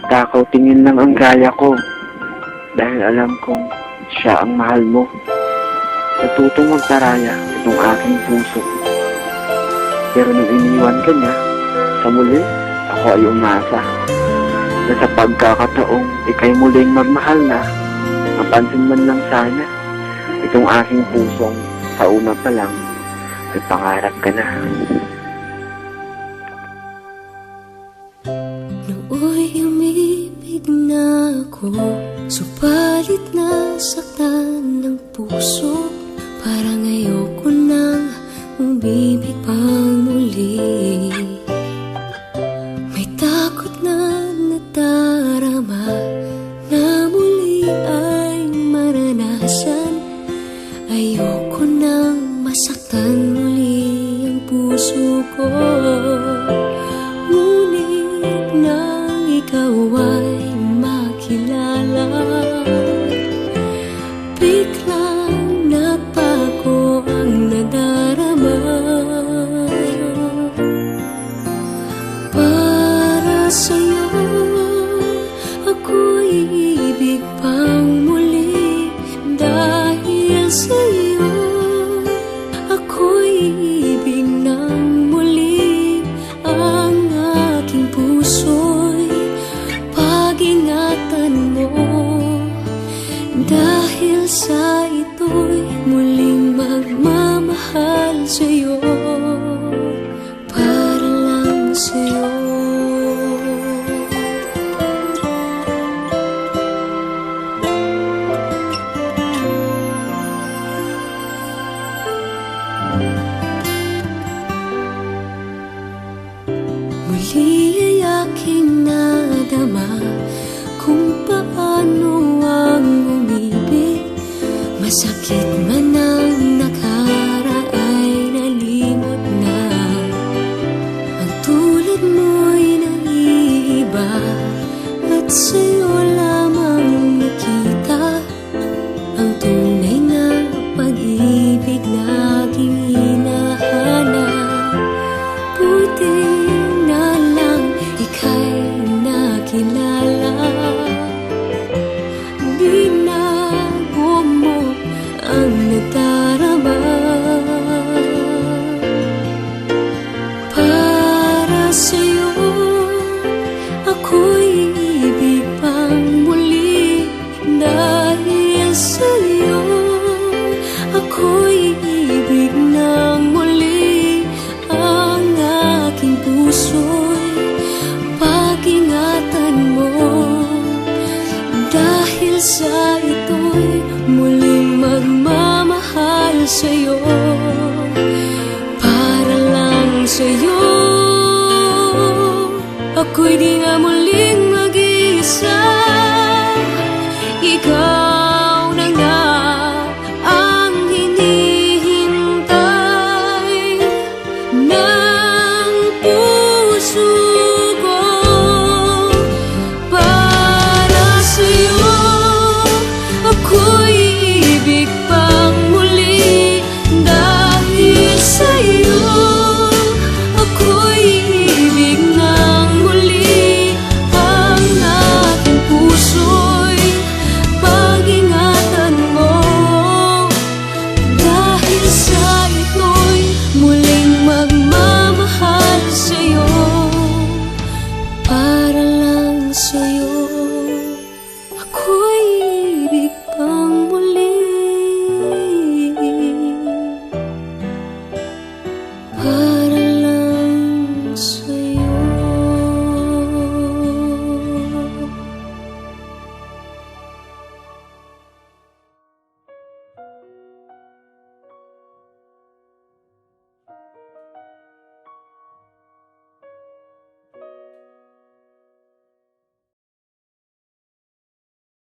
Takaw tingin lang ang kaya ko, dahil alam kong siya ang mahal mo. Natutong magtaraya itong aking puso. Pero nung iniwan ka niya, sa muli, ako ay umasa na sa pagkakataong ikay muling magmahal na, mapansin man lang sana itong aking pusong sa una pa lang ay pangarap ka na. Nooy umibig na ako, subalit nasaktan ng puso. Parang ayoko nang umibig pang muli. May takot na nadarama na muli ay maranasan. Ayoko nang masaktan muli ang puso ko. Ngunit nang ikaw ay makilala, biglang nagbago ang nadarama. Para sa'yo, ako'y ibig pang muli. Dahil sa'yo, ako'y ibig ng muli. Ang aking puso'y pag-ingatan mo. Dahil sa ito'y muling magmamahal sa'yo, para lang sa'yo. Muli ay aking nadama kung paano ang umibig. Masakit man ang nakaraay nalimot na. Ang tulad mo'y naiiba at sa'yo lamang nakita ang tunay na pag-ibig na aking hinahanap. Buti na lang ika'y nakilala. Binago mo ang nadarama. Para sa'yo, ako'y ibig pang muli. Dahil sa'yo, ako'y ibig ng muli. Ang aking puso'y pag-ingatan mo. Dahil sa ito'y muling magmamahal sa'yo, para lang sa'yo. Ako'y di nga muli